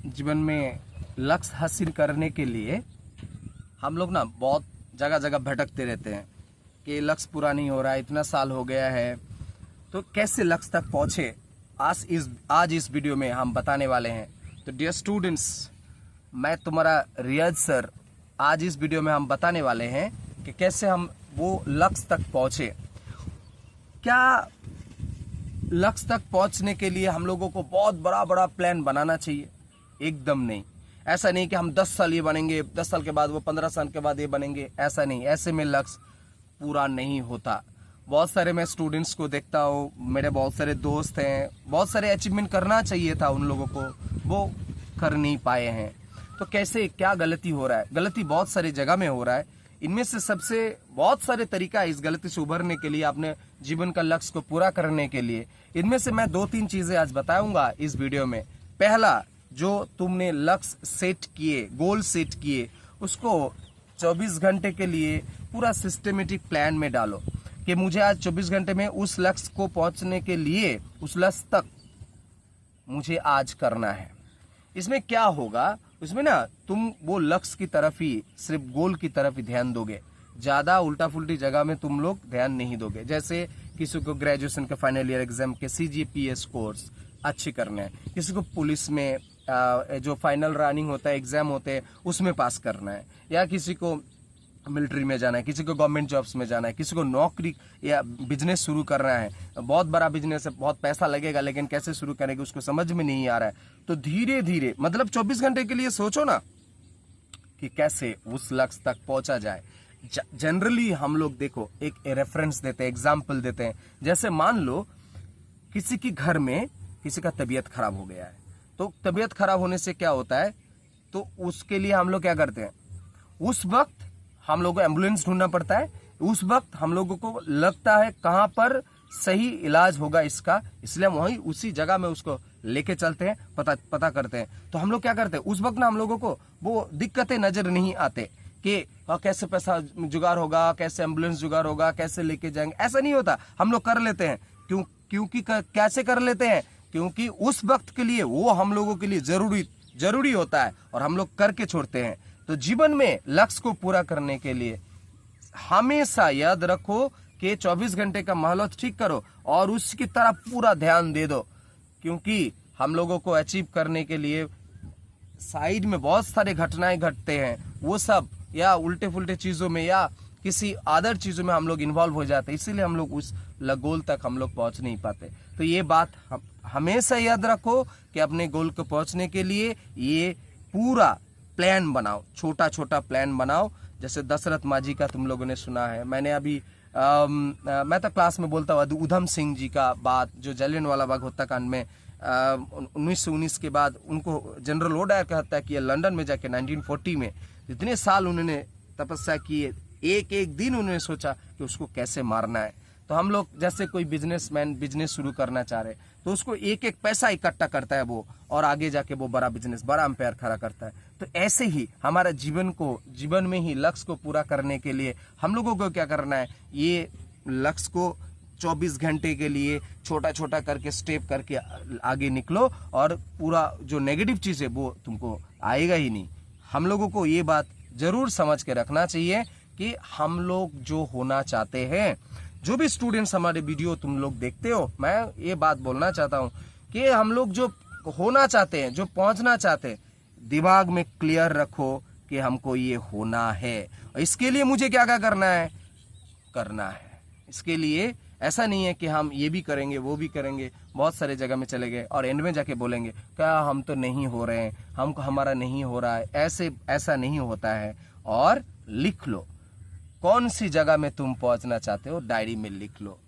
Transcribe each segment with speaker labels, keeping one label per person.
Speaker 1: जीवन में लक्ष्य हासिल करने के लिए हम लोग ना बहुत जगह जगह भटकते रहते हैं कि लक्ष्य पूरा नहीं हो रहा है, इतना साल हो गया है, तो कैसे लक्ष्य तक पहुँचे आज इस वीडियो में हम बताने वाले हैं। तो डियर स्टूडेंट्स, मैं तुम्हारा रियाज सर, आज इस वीडियो में हम बताने वाले हैं कि कैसे हम वो लक्ष्य तक पहुँचे। क्या लक्ष्य तक पहुंचने के लिए हम लोगों को बहुत बड़ा बड़ा प्लान बनाना चाहिए? एकदम नहीं। ऐसा नहीं कि हम 10 साल ये बनेंगे, 10 साल के बाद वो 15 साल के बाद ये बनेंगे, ऐसा नहीं। ऐसे में लक्ष्य पूरा नहीं होता। बहुत सारे मैं स्टूडेंट्स को देखता हूँ, मेरे बहुत सारे दोस्त हैं, बहुत सारे अचीवमेंट करना चाहिए था उन लोगों को, वो कर नहीं पाए हैं। तो कैसे, क्या गलती हो रहा है? गलती बहुत सारी जगह में हो रहा है। इनमें से सबसे बहुत सारे तरीका है इस गलती से उभरने के लिए, अपने जीवन का लक्ष्य को पूरा करने के लिए। इनमें से मैं 2-3 चीजें आज बताऊंगा इस वीडियो में। पहला, जो तुमने लक्ष्य सेट किए, गोल सेट किए, उसको 24 घंटे के लिए पूरा सिस्टमेटिक प्लान में डालो कि मुझे आज 24 घंटे में उस लक्ष्य को पहुंचने के लिए, उस लक्ष्य तक मुझे आज करना है। इसमें क्या होगा, उसमें ना तुम वो लक्ष्य की तरफ ही, सिर्फ गोल की तरफ ही ध्यान दोगे, ज्यादा उल्टा फुल्टी जगह में तुम लोग ध्यान नहीं दोगे। जैसे किसी को ग्रेजुएशन के फाइनल ईयर एग्जाम के CGPA कोर्स अच्छे करने हैं, किसी को पुलिस में जो फाइनल रनिंग होता है, एग्जाम होते हैं, उसमें पास करना है, या किसी को मिलिट्री में जाना है, किसी को गवर्नमेंट जॉब्स में जाना है, किसी को नौकरी या बिजनेस शुरू करना है। बहुत बड़ा बिजनेस है, बहुत पैसा लगेगा, लेकिन कैसे शुरू करेंगे उसको समझ में नहीं आ रहा है। तो धीरे धीरे, मतलब 24 घंटे के लिए सोचो ना कि कैसे उस लक्ष्य तक पहुंचा जाए। जनरली हम लोग देखो एक रेफरेंस देते हैं, एग्जाम्पल देते हैं। जैसे मान लो किसी की घर में किसी का तबीयत खराब हो गया है, तो तबीयत खराब होने से क्या होता है, तो उसके लिए हम लोग क्या करते हैं, उस वक्त हम लोगों को एम्बुलेंस ढूंढना पड़ता है। उस वक्त हम लोगों को लगता है कहां पर सही इलाज होगा इसका, इसलिए हम वहीं उसी जगह में उसको लेके चलते हैं, पता करते हैं। तो हम लोग क्या करते हैं, उस वक्त ना हम लोगों को वो दिक्कतें नजर नहीं आते कि कैसे पैसा जुगाड़ होगा, कैसे एम्बुलेंस जुगाड़ होगा, कैसे लेके जाएंगे। ऐसा नहीं होता, हम लोग कर लेते हैं। क्योंकि कैसे कर लेते हैं, क्योंकि उस वक्त के लिए वो हम लोगों के लिए जरूरी होता है और हम लोग करके छोड़ते हैं। तो जीवन में लक्ष्य को पूरा करने के लिए हमेशा याद रखो कि 24 घंटे का मेहनत ठीक करो और उसकी तरफ पूरा ध्यान दे दो। क्योंकि हम लोगों को अचीव करने के लिए साइड में बहुत सारे घटनाएं घटते हैं, वो सब या उल्टे फुल्टे चीजों में या किसी अदर चीजों में हम लोग इन्वॉल्व हो जाते हैं, इसीलिए हम लोग उस गोल तक हम लोग पहुंच नहीं पाते। तो ये बात हमेशा याद रखो कि अपने गोल को पहुंचने के लिए ये पूरा प्लान बनाओ, छोटा छोटा प्लान बनाओ। जैसे दशरथ माझी का तुम लोगों ने सुना है, मैंने अभी मैं तो क्लास में बोलता हूँ उधम सिंह जी का बात, जो जलियांवाला बाग हत्याकांड में 1919 के बाद उनको जनरल ओडायर कहता है कि ये लंदन में जाके 1940 में इतने साल उन्होंने तपस्या की, एक एक दिन उन्होंने सोचा कि उसको कैसे मारना है। तो हम लोग जैसे कोई बिजनेसमैन बिजनेस शुरू करना चाह रहे, तो उसको एक एक पैसा इकट्ठा करता है वो, और आगे जाके वो बड़ा बिजनेस, बड़ा एम्पायर खड़ा करता है। तो ऐसे ही हमारा जीवन में ही लक्ष्य को पूरा करने के लिए हम लोगों को क्या करना है, ये लक्ष्य को 24 घंटे के लिए छोटा छोटा करके स्टेप करके आगे निकलो, और पूरा जो नेगेटिव चीज है वो तुमको आएगा ही नहीं। हम लोगों को ये बात जरूर समझ के रखना चाहिए कि हम लोग जो होना चाहते हैं, जो भी स्टूडेंट्स हमारे वीडियो तुम लोग देखते हो, मैं ये बात बोलना चाहता हूँ कि हम लोग जो होना चाहते हैं, जो पहुंचना चाहते हैं, दिमाग में क्लियर रखो कि हमको ये होना है। इसके लिए मुझे क्या क्या करना है। इसके लिए ऐसा नहीं है कि हम ये भी करेंगे वो भी करेंगे, बहुत सारे जगह में चले गए और एंड में जाके बोलेंगे क्या हम तो नहीं हो रहे हैं, हमारा नहीं हो रहा है। ऐसा नहीं होता है। और लिख लो कौन सी जगह में तुम पहुंचना चाहते हो, डायरी में लिख लो।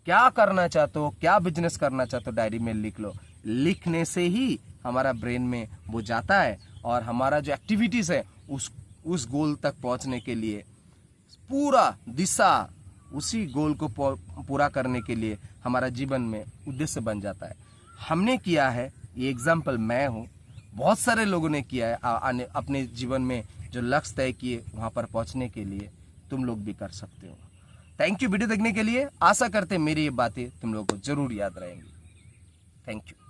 Speaker 1: क्या करना चाहते हो, क्या बिजनेस करना चाहते हो, डायरी में लिख लो। लिखने से ही हमारा ब्रेन में वो जाता है और हमारा जो एक्टिविटीज है उस गोल तक पहुंचने के लिए पूरा दिशा, उसी गोल को पूरा करने के लिए हमारा जीवन में उद्देश्य बन जाता है। हमने किया है, ये एग्जाम्पल मैं हूँ, बहुत सारे लोगों ने किया है अपने जीवन में जो लक्ष्य तय किए वहां पर पहुंचने के लिए। तुम लोग भी कर सकते हो। थैंक यू वीडियो देखने के लिए। आशा करते हैं मेरी ये बातें तुम लोगों को जरूर याद रहेंगी। Thank you.